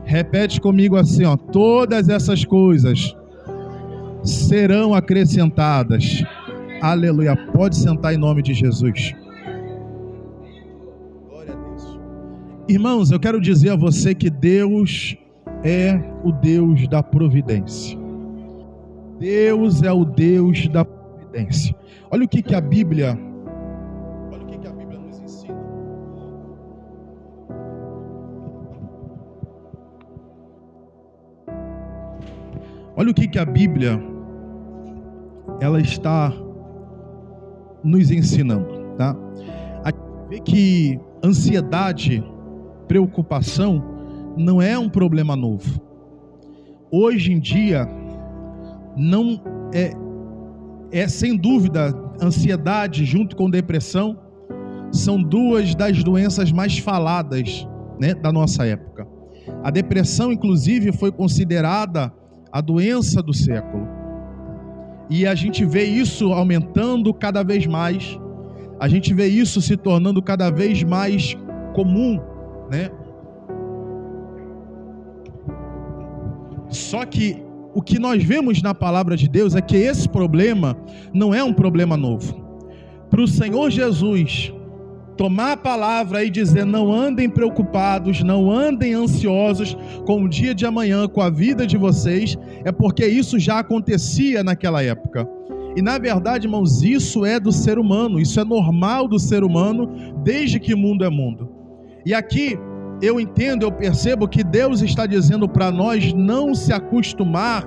Repete comigo assim, ó. Todas essas coisas serão acrescentadas. Aleluia. Pode sentar em nome de Jesus. Glória a Deus. Irmãos, eu quero dizer a você que Deus é o Deus da providência. Deus é o Deus da providência. Olha o que a Bíblia nos ensina. Olha o que a Bíblia ela está nos ensinando, tá? A gente vê que ansiedade, preocupação não é um problema novo. Hoje em dia não é sem dúvida, ansiedade junto com depressão são duas das doenças mais faladas, né, da nossa época. A depressão, inclusive, foi considerada a doença do século. E a gente vê isso aumentando cada vez mais. A gente vê isso se tornando cada vez mais comum, né? Só que o que nós vemos na palavra de Deus é que esse problema não é um problema novo. Para o Senhor Jesus tomar a palavra e dizer: não andem preocupados, não andem ansiosos com o dia de amanhã, com a vida de vocês, é porque isso já acontecia naquela época. E na verdade, irmãos, isso é do ser humano, isso é normal do ser humano desde que o mundo é mundo. E aqui eu entendo, eu percebo que Deus está dizendo para nós não se acostumar,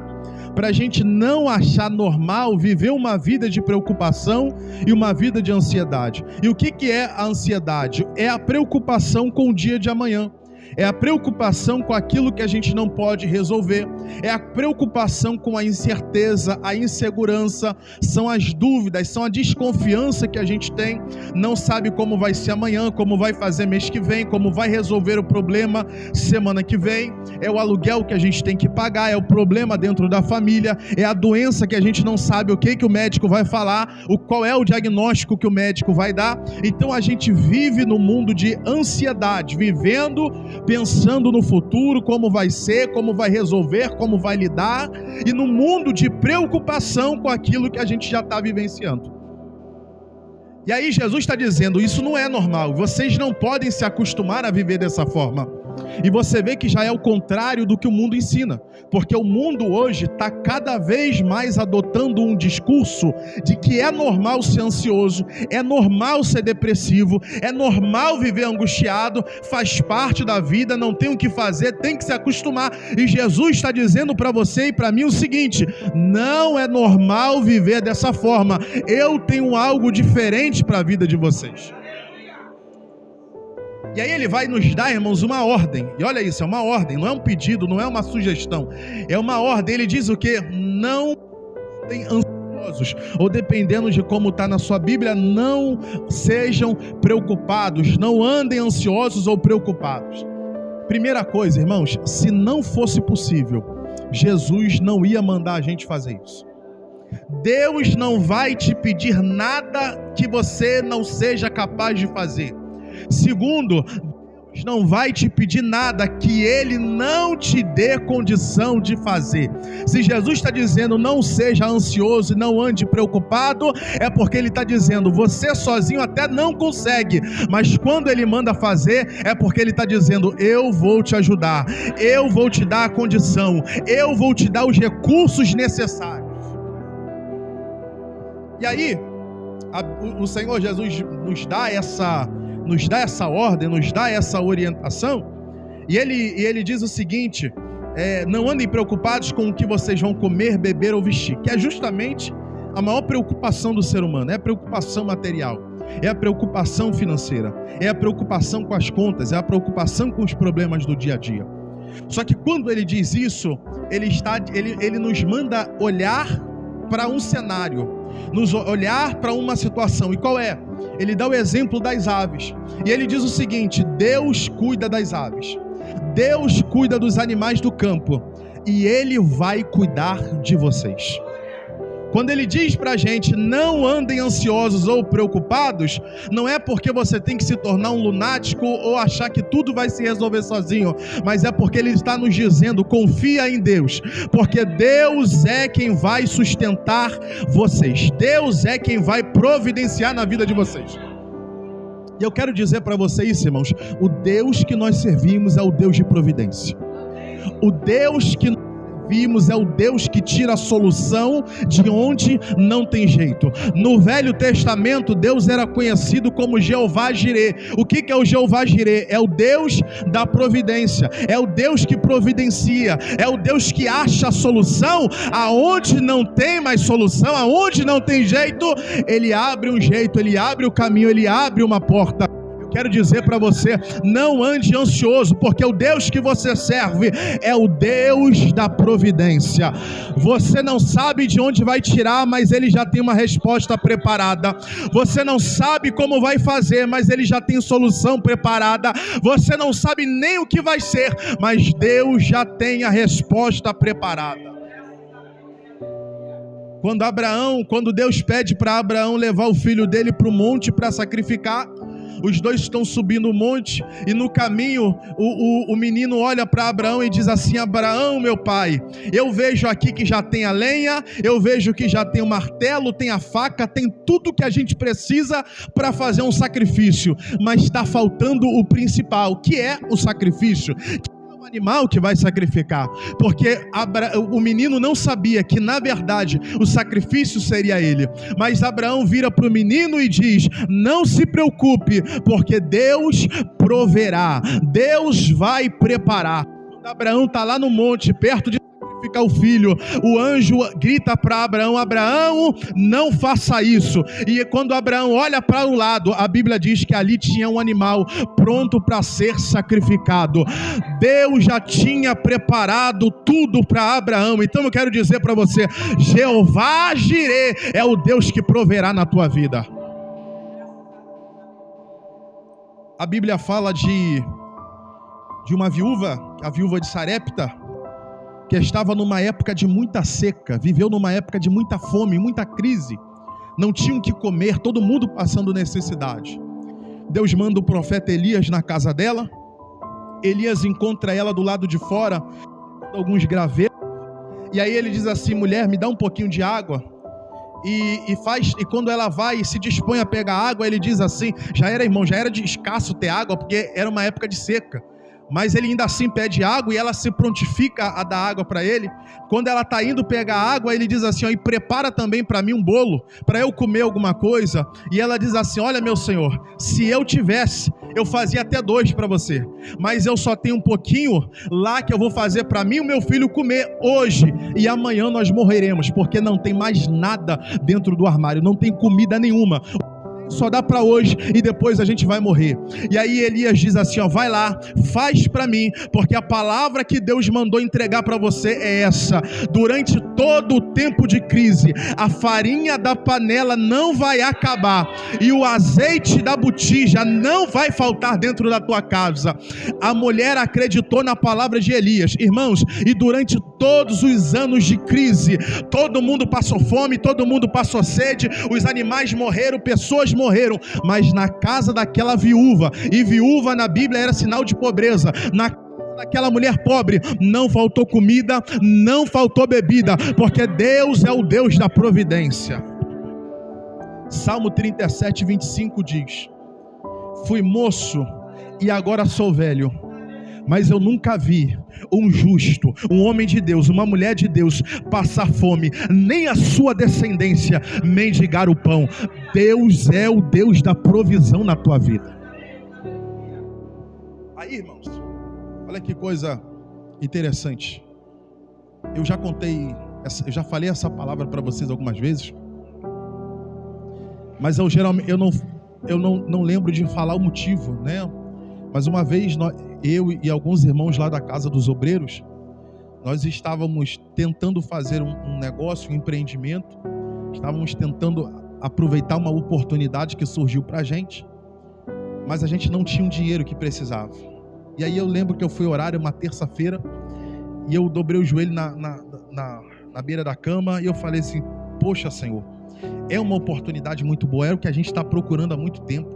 para a gente não achar normal viver uma vida de preocupação e uma vida de ansiedade. E o que é a ansiedade? É a preocupação com o dia de amanhã. É a preocupação com aquilo que a gente não pode resolver. É a preocupação com a incerteza, a insegurança, são as dúvidas, são a desconfiança que a gente tem. Não sabe como vai ser amanhã, como vai fazer mês que vem, como vai resolver o problema semana que vem. É o aluguel que a gente tem que pagar, é o problema dentro da família, é a doença que a gente não sabe o que o médico vai falar, qual é o diagnóstico que o médico vai dar. Então a gente vive no mundo de ansiedade, vivendo, pensando no futuro, como vai ser, como vai resolver, como vai lidar, e no mundo de preocupação com aquilo que a gente já está vivenciando. E aí Jesus está dizendo, isso não é normal, vocês não podem se acostumar a viver dessa forma. E você vê que já é o contrário do que o mundo ensina, porque o mundo hoje está cada vez mais adotando um discurso de que é normal ser ansioso, é normal ser depressivo, é normal viver angustiado, faz parte da vida, não tem o que fazer, tem que se acostumar. E Jesus está dizendo para você e para mim o seguinte: não é normal viver dessa forma, eu tenho algo diferente para a vida de vocês. E aí ele vai nos dar, irmãos, uma ordem. E olha isso, é uma ordem, não é um pedido, não é uma sugestão. É uma ordem. Ele diz o quê? Não tem ansiosos. Ou dependendo de como está na sua Bíblia, não sejam preocupados. Não andem ansiosos ou preocupados. Primeira coisa, irmãos, se não fosse possível, Jesus não ia mandar a gente fazer isso. Deus não vai te pedir nada que você não seja capaz de fazer. Segundo, Deus não vai te pedir nada que Ele não te dê condição de fazer. Se Jesus está dizendo não seja ansioso e não ande preocupado, é porque Ele está dizendo você sozinho até não consegue, mas quando Ele manda fazer, é porque Ele está dizendo eu vou te ajudar, eu vou te dar a condição, eu vou te dar os recursos necessários. E aí, o Senhor Jesus nos dá essa ordem, nos dá essa orientação, e ele diz o seguinte: não andem preocupados com o que vocês vão comer, beber ou vestir, que é justamente a maior preocupação do ser humano, é a preocupação material, é a preocupação financeira, é a preocupação com as contas, é a preocupação com os problemas do dia a dia. Só que quando ele diz isso, ele nos manda olhar para um cenário, nos olhar para uma situação. E qual é? Ele dá o exemplo das aves. E ele diz o seguinte: Deus cuida das aves, Deus cuida dos animais do campo, e Ele vai cuidar de vocês. Quando ele diz pra gente, não andem ansiosos ou preocupados, não é porque você tem que se tornar um lunático ou achar que tudo vai se resolver sozinho, mas é porque ele está nos dizendo, confia em Deus, porque Deus é quem vai sustentar vocês, Deus é quem vai providenciar na vida de vocês. E eu quero dizer para vocês, irmãos, o Deus que nós servimos é o Deus de providência. O Deus que nós servimos é o Deus que tira a solução de onde não tem jeito. No Velho Testamento, Deus era conhecido como Jeová Jirê. O que é o Jeová Jirê? É o Deus da providência, é o Deus que providencia, é o Deus que acha a solução aonde não tem mais solução, aonde não tem jeito, Ele abre um jeito, Ele abre o caminho, Ele abre uma porta. Quero dizer para você, não ande ansioso, porque o Deus que você serve é o Deus da providência. Você não sabe de onde vai tirar, mas Ele já tem uma resposta preparada. Você não sabe como vai fazer, mas Ele já tem solução preparada. Você não sabe nem o que vai ser, mas Deus já tem a resposta preparada. Quando Deus pede para Abraão levar o filho dele para o monte para sacrificar, os dois estão subindo o monte e no caminho o menino olha para Abraão e diz assim: Abraão, meu pai, eu vejo aqui que já tem a lenha, eu vejo que já tem o martelo, tem a faca, tem tudo que a gente precisa para fazer um sacrifício, mas está faltando o principal, que é o sacrifício, animal que vai sacrificar, porque o menino não sabia que na verdade o sacrifício seria ele, mas Abraão vira para o menino e diz: não se preocupe, porque Deus proverá, Deus vai preparar. Quando Abraão está lá no monte, perto de sacrificar o filho, o anjo grita para Abraão: Abraão, não faça isso. E quando Abraão olha para o lado, a Bíblia diz que ali tinha um animal pronto para ser sacrificado. Deus já tinha preparado tudo para Abraão. Então eu quero dizer para você, Jeová Jirê é o Deus que proverá na tua vida. A Bíblia fala de uma viúva, a viúva de Sarepta, que estava numa época de muita seca, viveu numa época de muita fome, muita crise, não tinham o que comer, todo mundo passando necessidade. Deus manda o profeta Elias na casa dela. Elias encontra ela do lado de fora, alguns gravetos, e aí ele diz assim: mulher, me dá um pouquinho de água. E quando ela vai e se dispõe a pegar água, ele diz assim, já era de escasso ter água, porque era uma época de seca, mas ele ainda assim pede água e ela se prontifica a dar água para ele. Quando ela está indo pegar água, ele diz assim: ó, e prepara também para mim um bolo, para eu comer alguma coisa. E ela diz assim: olha, meu senhor, se eu tivesse, eu fazia até 2 para você, mas eu só tenho um pouquinho lá que eu vou fazer para mim e o meu filho comer hoje, e amanhã nós morreremos, porque não tem mais nada dentro do armário, não tem comida nenhuma, só dá para hoje e depois a gente vai morrer. E aí Elias diz assim: ó, vai lá, faz para mim, porque a palavra que Deus mandou entregar para você é essa: durante todo o tempo de crise, a farinha da panela não vai acabar e o azeite da botija não vai faltar dentro da tua casa. A mulher acreditou na palavra de Elias, irmãos, e durante todos os anos de crise, todo mundo passou fome, todo mundo passou sede, os animais morreram, pessoas morreram, mas na casa daquela viúva, e viúva na Bíblia era sinal de pobreza, na casa daquela mulher pobre não faltou comida, não faltou bebida, porque Deus é o Deus da providência. Salmo 37, 25 diz: fui moço e agora sou velho, mas eu nunca vi um justo, um homem de Deus, uma mulher de Deus passar fome, nem a sua descendência mendigar o pão. Deus é o Deus da provisão na tua vida. Aí, irmãos, olha que coisa interessante. Eu já falei essa palavra para vocês algumas vezes, mas eu geralmente não lembro de falar o motivo, né? Mas uma vez eu e alguns irmãos lá da Casa dos Obreiros, nós estávamos tentando fazer um negócio, um empreendimento, estávamos tentando aproveitar uma oportunidade que surgiu para a gente, mas a gente não tinha o dinheiro que precisava. E aí eu lembro que eu fui orar uma terça-feira e eu dobrei o joelho na beira da cama e eu falei assim: poxa, Senhor, é uma oportunidade muito boa, é o que a gente está procurando há muito tempo,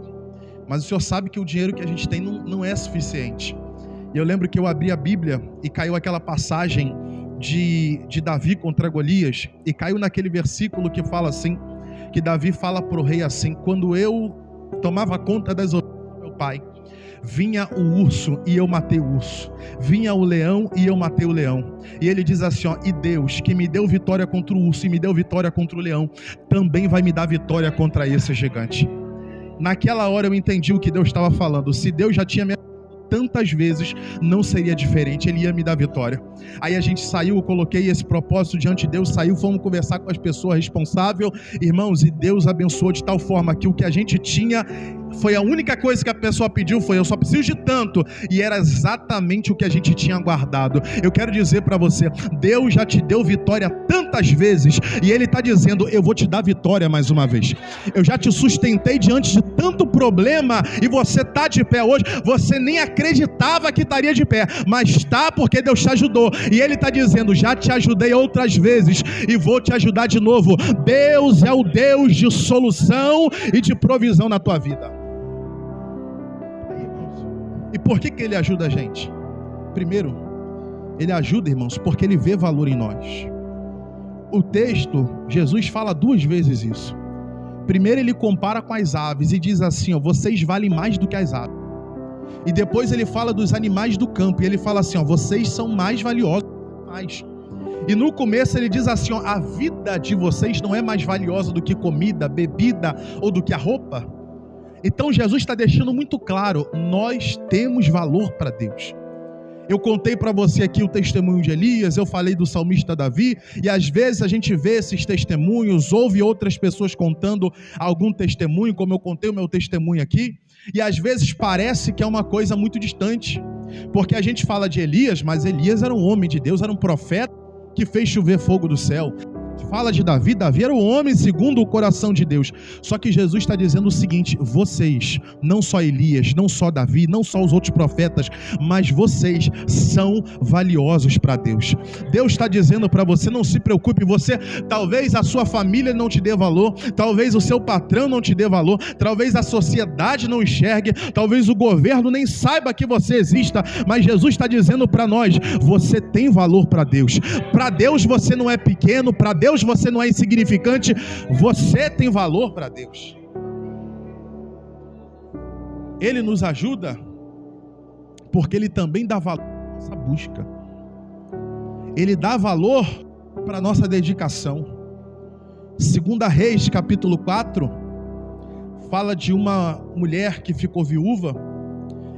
mas o Senhor sabe que o dinheiro que a gente tem não é suficiente. E eu lembro que eu abri a Bíblia e caiu aquela passagem de Davi contra Golias, e caiu naquele versículo que fala assim, que Davi fala para o rei assim: quando eu tomava conta das ovelhas do meu pai, vinha o urso e eu matei o urso, vinha o leão e eu matei o leão. E ele diz assim, ó: e Deus que me deu vitória contra o urso e me deu vitória contra o leão, também vai me dar vitória contra esse gigante. Naquela hora eu entendi o que Deus estava falando. Se Deus já tinha me tantas vezes, não seria diferente, Ele ia me dar vitória. Aí a gente saiu, eu coloquei esse propósito diante de Deus, saiu, fomos conversar com as pessoas responsáveis, irmãos, e Deus abençoou de tal forma que o que a gente tinha foi a única coisa que a pessoa pediu, foi: eu só preciso de tanto, e era exatamente o que a gente tinha guardado. Eu quero dizer para você, Deus já te deu vitória tantas vezes, e Ele está dizendo: eu vou te dar vitória mais uma vez. Eu já te sustentei diante de tanto problema, e você está de pé hoje. Você nem acreditava que estaria de pé, mas está, porque Deus te ajudou, e Ele está dizendo: já te ajudei outras vezes, e vou te ajudar de novo. Deus é o Deus de solução e de provisão na tua vida. E por que Ele ajuda a gente? Primeiro, Ele ajuda, irmãos, porque Ele vê valor em nós. O texto, Jesus fala 2 vezes isso. Primeiro Ele compara com as aves e diz assim, ó: vocês valem mais do que as aves. E depois Ele fala dos animais do campo e Ele fala assim, ó: vocês são mais valiosos do que os animais. E no começo Ele diz assim, ó: a vida de vocês não é mais valiosa do que comida, bebida ou do que a roupa. Então Jesus está deixando muito claro, nós temos valor para Deus. Eu contei para você aqui o testemunho de Elias, eu falei do salmista Davi, e às vezes a gente vê esses testemunhos, ouve outras pessoas contando algum testemunho, como eu contei o meu testemunho aqui, e às vezes parece que é uma coisa muito distante, porque a gente fala de Elias, mas Elias era um homem de Deus, era um profeta que fez chover fogo do céu. Fala de Davi, Davi era o homem segundo o coração de Deus. Só que Jesus está dizendo o seguinte: vocês, não só Elias, não só Davi, não só os outros profetas, mas vocês são valiosos para Deus. Deus está dizendo para você: não se preocupe, você, talvez a sua família não te dê valor, talvez o seu patrão não te dê valor, talvez a sociedade não enxergue, talvez o governo nem saiba que você exista, mas Jesus está dizendo para nós: você tem valor para Deus. Para Deus você não é pequeno, para Deus você não é insignificante, você tem valor para Deus. Ele nos ajuda porque Ele também dá valor à nossa busca. Ele dá valor para a nossa dedicação. 2 Reis, capítulo 4, fala de uma mulher que ficou viúva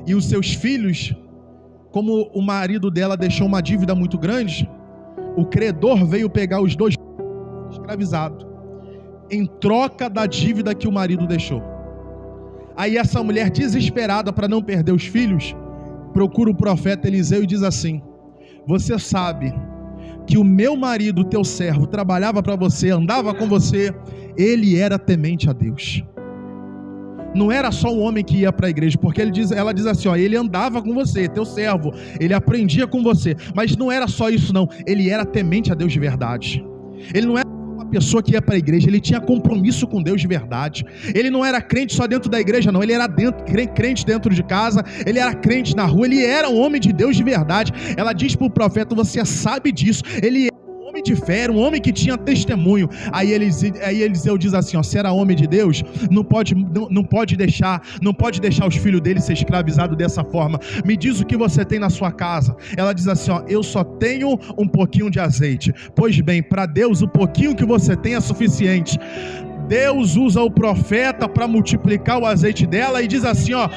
e os seus filhos, como o marido dela deixou uma dívida muito grande, o credor veio pegar os 2 escravizados em troca da dívida que o marido deixou. Aí essa mulher, desesperada para não perder os filhos, procura o profeta Eliseu e diz assim: você sabe que o meu marido, teu servo, trabalhava para você, andava com você, ele era temente a Deus. Não era só um homem que ia para a igreja, porque ela diz assim, ó: ele andava com você, teu servo, ele aprendia com você, mas não era só isso não, ele era temente a Deus de verdade. Ele não era uma pessoa que ia para a igreja, ele tinha compromisso com Deus de verdade. Ele não era crente só dentro da igreja não, ele era crente dentro de casa, ele era crente na rua, ele era um homem de Deus de verdade. Ela diz para o profeta: você sabe disso, ele era um homem de fé, um homem que tinha testemunho. Aí Eliseu diz assim, ó: se era homem de Deus, não pode deixar os filhos dele ser escravizados dessa forma. Me diz o que você tem na sua casa. Ela diz assim, ó: eu só tenho um pouquinho de azeite. Pois bem, para Deus o pouquinho que você tem é suficiente. Deus usa o profeta para multiplicar o azeite dela e diz assim, ó: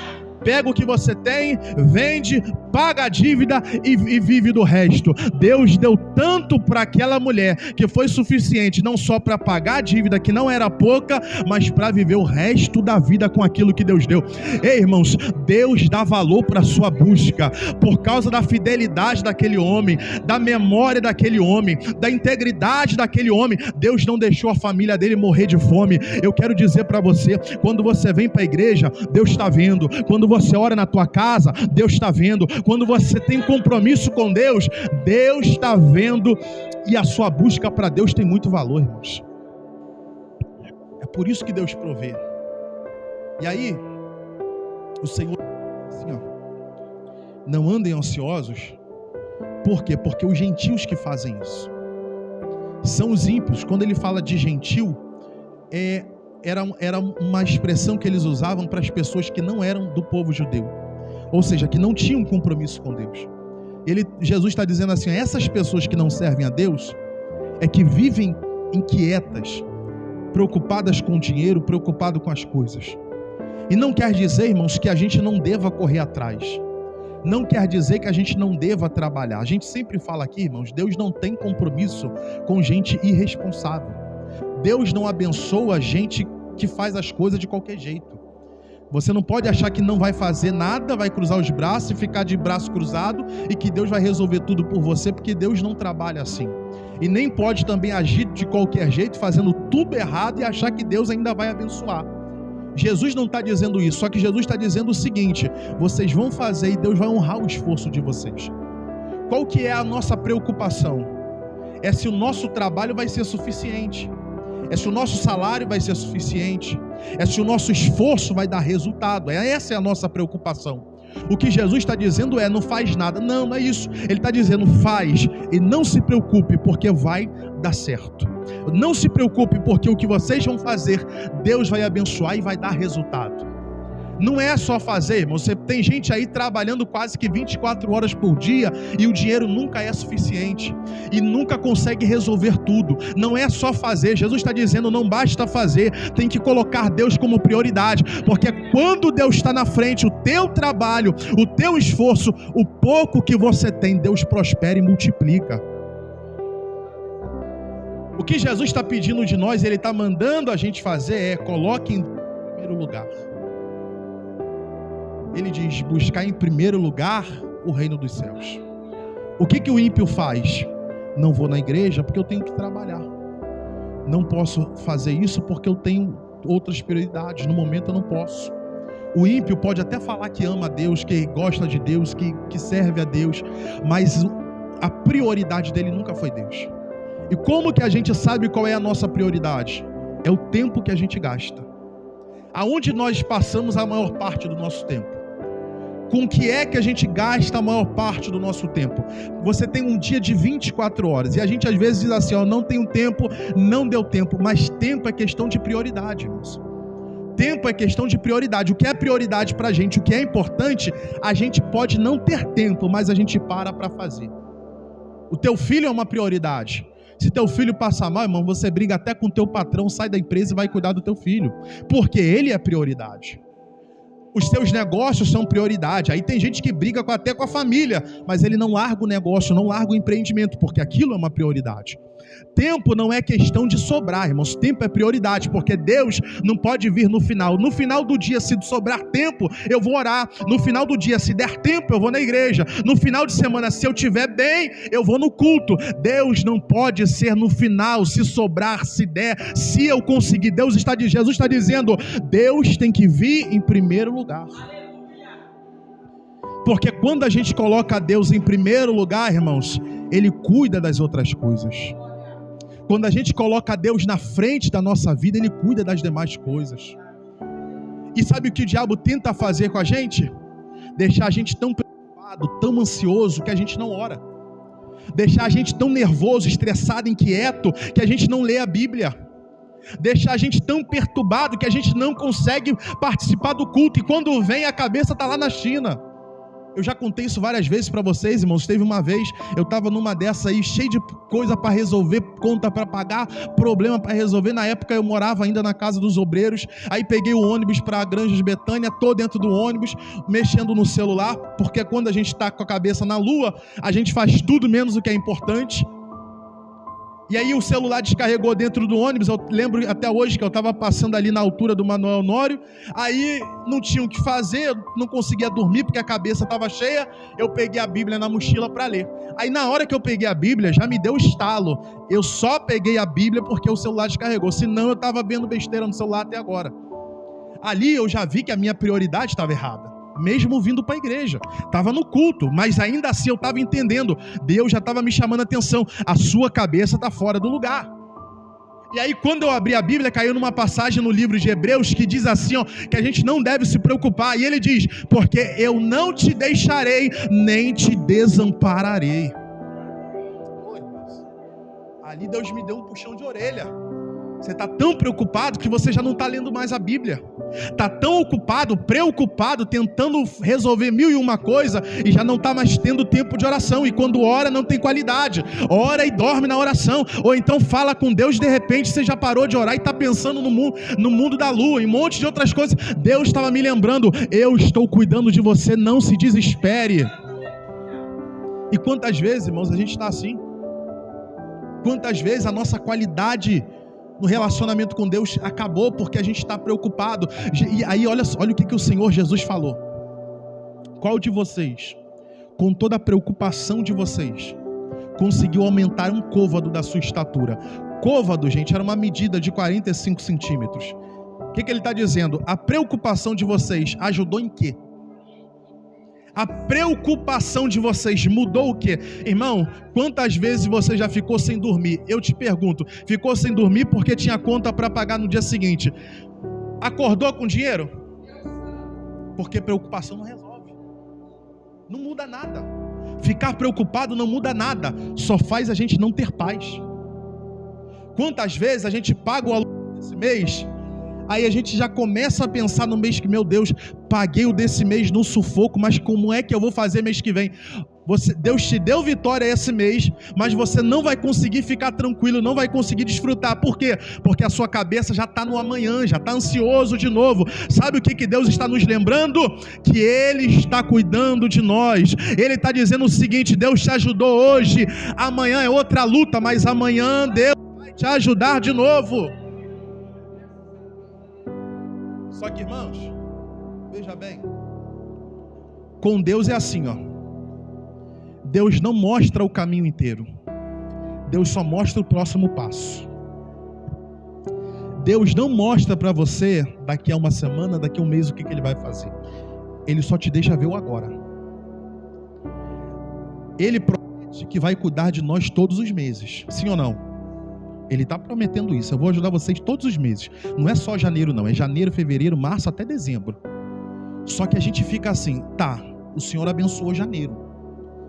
pega o que você tem, vende, paga a dívida e vive do resto. Deus deu tanto para aquela mulher que foi suficiente não só para pagar a dívida, que não era pouca, mas para viver o resto da vida com aquilo que Deus deu. Ei, irmãos, Deus dá valor para a sua busca por causa da fidelidade daquele homem, da memória daquele homem, da integridade daquele homem. Deus não deixou a família dele morrer de fome. Eu quero dizer para você, quando você vem para a igreja, Deus está vendo. Quando você ora na tua casa, Deus está vendo. Quando você tem compromisso com Deus, Deus está vendo. E a sua busca para Deus tem muito valor, irmãos. por isso que Deus provê. E aí, o Senhor assim, não andem ansiosos. Por quê? Porque os gentios que fazem isso são os ímpios. Quando ele fala de gentil, era uma expressão que eles usavam para as pessoas que não eram do povo judeu, ou seja, que não tinham compromisso com Deus. Jesus está dizendo assim, essas pessoas que não servem a Deus é que vivem inquietas, preocupadas com o dinheiro, preocupadas com as coisas. E não quer dizer, irmãos, que a gente não deva correr atrás. Não quer dizer que a gente não deva trabalhar. A gente sempre fala aqui, irmãos, Deus não tem compromisso com gente irresponsável. Deus não abençoa gente que faz as coisas de qualquer jeito. Você não pode achar que não vai fazer nada, vai cruzar os braços e ficar de braço cruzado e que Deus vai resolver tudo por você, porque Deus não trabalha assim. E nem pode também agir de qualquer jeito, fazendo tudo errado e achar que Deus ainda vai abençoar. Jesus não está dizendo isso, só que Jesus está dizendo o seguinte: vocês vão fazer e Deus vai honrar o esforço de vocês. Qual que é a nossa preocupação? É se o nosso trabalho vai ser suficiente, é se o nosso salário vai ser suficiente, é se o nosso esforço vai dar resultado. Essa é a nossa preocupação. O que Jesus está dizendo não faz nada. Não é isso. Ele está dizendo, faz e não se preocupe, porque vai dar certo. Não se preocupe, porque o que vocês vão fazer, Deus vai abençoar e vai dar resultado. Não é só fazer, irmão. Você tem gente aí trabalhando quase que 24 horas por dia e o dinheiro nunca é suficiente e nunca consegue resolver tudo. Não é só fazer. Jesus está dizendo, não basta fazer, tem que colocar Deus como prioridade, porque quando Deus está na frente, o teu trabalho, o teu esforço, o pouco que você tem, Deus prospera e multiplica. O que Jesus está pedindo de nós, Ele está mandando a gente fazer coloque em primeiro lugar. Ele diz, buscar em primeiro lugar o reino dos céus. O que o ímpio faz? Não vou na igreja porque eu tenho que trabalhar. Não posso fazer isso porque eu tenho outras prioridades. No momento eu não posso. O ímpio pode até falar que ama a Deus, que gosta de Deus, que serve a Deus, mas a prioridade dele nunca foi Deus. E como que a gente sabe qual é a nossa prioridade? É o tempo que a gente gasta. Aonde nós passamos a maior parte do nosso tempo? Com o que é que a gente gasta a maior parte do nosso tempo? Você tem um dia de 24 horas e a gente às vezes diz assim, não tenho tempo, não deu tempo, mas tempo é questão de prioridade, irmãos. Tempo é questão de prioridade. O que é prioridade pra gente, o que é importante, a gente pode não ter tempo, mas a gente para fazer. O teu filho é uma prioridade. Se teu filho passar mal, irmão, você briga até com teu patrão, sai da empresa e vai cuidar do teu filho, porque ele é prioridade. Os seus negócios são prioridade. Aí tem gente que briga até com a família, mas ele não larga o negócio, não larga o empreendimento, porque aquilo é uma prioridade. Tempo não é questão de sobrar, irmãos. Tempo é prioridade, porque Deus não pode vir no final. No final do dia, se sobrar tempo, eu vou orar. No final do dia, se der tempo, eu vou na igreja. No final de semana, se eu estiver bem, eu vou no culto. Deus não pode ser no final, se sobrar, se der, se eu conseguir. Jesus está dizendo, Deus tem que vir em primeiro lugar. Porque quando a gente coloca Deus em primeiro lugar, irmãos, Ele cuida das outras coisas. Quando a gente coloca Deus na frente da nossa vida, Ele cuida das demais coisas. E sabe o que o diabo tenta fazer com a gente? Deixar a gente tão preocupado, tão ansioso, que a gente não ora. Deixar a gente tão nervoso, estressado, inquieto, que a gente não lê a Bíblia. Deixar a gente tão perturbado que a gente não consegue participar do culto. E quando vem, a cabeça está lá na China. Eu já contei isso várias vezes para vocês, irmãos. Teve uma vez, eu estava numa dessa aí, cheio de coisa para resolver, conta para pagar, problema para resolver. Na época eu morava ainda na casa dos obreiros. Aí peguei o ônibus para a Granja de Betânia, tô dentro do ônibus, mexendo no celular, porque quando a gente está com a cabeça na lua, a gente faz tudo menos o que é importante. E aí o celular descarregou dentro do ônibus. Eu lembro até hoje que eu estava passando ali na altura do Manuel Honório. Aí não tinha o que fazer, eu não conseguia dormir porque a cabeça estava cheia. Eu peguei a Bíblia na mochila para ler. Aí na hora que eu peguei a Bíblia, já me deu estalo. Eu só peguei a Bíblia porque o celular descarregou. Senão eu estava vendo besteira no celular até agora. Ali eu já vi que a minha prioridade estava errada. Mesmo vindo para a igreja, estava no culto, mas ainda assim eu estava entendendo, Deus já estava me chamando a atenção, a sua cabeça está fora do lugar. E aí, quando eu abri a Bíblia, caiu numa passagem no livro de Hebreus que diz assim, ó, que a gente não deve se preocupar. E ele diz, porque eu não te deixarei, nem te desampararei. Ali Deus me deu um puxão de orelha. Você está tão preocupado que você já não está lendo mais a Bíblia. Está tão ocupado, preocupado, tentando resolver 1001 coisa e já não está mais tendo tempo de oração. E quando ora não tem qualidade. Ora e dorme na oração. Ou então fala com Deus e de repente você já parou de orar e está pensando no mundo da lua e um monte de outras coisas. Deus estava me lembrando, eu estou cuidando de você, não se desespere. E quantas vezes, irmãos, a gente está assim? Quantas vezes a nossa qualidade no relacionamento com Deus acabou porque a gente está preocupado. E aí olha o que o Senhor Jesus falou. Qual de vocês, com toda a preocupação de vocês, conseguiu aumentar um côvado da sua estatura? Côvado, gente, era uma medida de 45 centímetros. O que ele está dizendo? A preocupação de vocês ajudou em quê? A preocupação de vocês mudou o quê? Irmão, quantas vezes você já ficou sem dormir? Eu te pergunto, ficou sem dormir porque tinha conta para pagar no dia seguinte. Acordou com dinheiro? Porque preocupação não resolve. Não muda nada. Ficar preocupado não muda nada. Só faz a gente não ter paz. Quantas vezes a gente paga o aluguel desse mês? Aí a gente já começa a pensar no mês que, meu Deus, paguei o desse mês no sufoco, mas como é que eu vou fazer mês que vem? Deus te deu vitória esse mês, mas você não vai conseguir ficar tranquilo, não vai conseguir desfrutar. Por quê? Porque a sua cabeça já está no amanhã, já está ansioso de novo. Sabe o que Deus está nos lembrando? Que Ele está cuidando de nós. Ele está dizendo o seguinte, Deus te ajudou hoje, amanhã é outra luta, mas amanhã Deus vai te ajudar de novo. Só que, irmãos, veja bem, com Deus é assim, ó. Deus não mostra o caminho inteiro. Deus só mostra o próximo passo. Deus não mostra para você daqui a uma semana, daqui a um mês o que Ele vai fazer. Ele só te deixa ver o agora. Ele promete que vai cuidar de nós todos os meses. Sim ou não? Ele está prometendo isso. Eu vou ajudar vocês todos os meses. Não é só janeiro não. É janeiro, fevereiro, março até dezembro. Só que a gente fica assim, tá, o Senhor abençoou janeiro.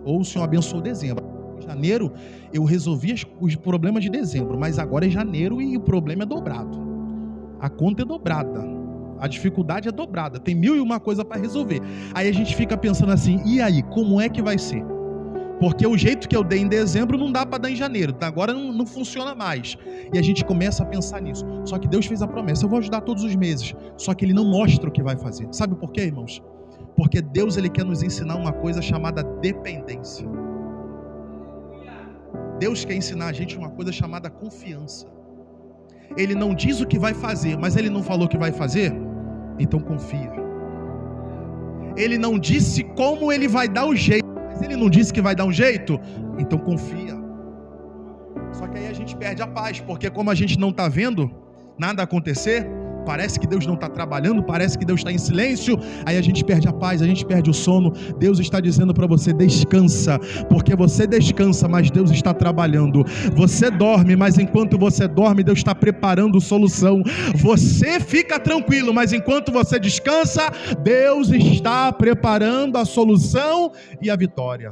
Ou o Senhor abençoou dezembro. Em janeiro eu resolvi os problemas de dezembro. Mas agora é janeiro e o problema é dobrado. A conta é dobrada. A dificuldade é dobrada. Tem 1001 coisa para resolver. Aí a gente fica pensando assim, e aí, como é que vai ser? Porque o jeito que eu dei em dezembro não dá para dar em janeiro. Agora não funciona mais. E a gente começa a pensar nisso. Só que Deus fez a promessa, eu vou ajudar todos os meses. Só que Ele não mostra o que vai fazer. Sabe por quê, irmãos? Porque Deus, Ele quer nos ensinar uma coisa chamada dependência. Deus quer ensinar a gente uma coisa chamada confiança. Ele não diz o que vai fazer, mas Ele não falou o que vai fazer? Então confia. Ele não disse como Ele vai dar o jeito. Ele não disse que vai dar um jeito, então confia. Só que aí a gente perde a paz, porque como a gente não está vendo nada acontecer, parece que Deus não está trabalhando, parece que Deus está em silêncio, aí a gente perde a paz, a gente perde o sono. Deus está dizendo para você, descansa, porque você descansa, mas Deus está trabalhando. Você dorme, mas enquanto você dorme, Deus está preparando solução. Você fica tranquilo, mas enquanto você descansa, Deus está preparando a solução e a vitória.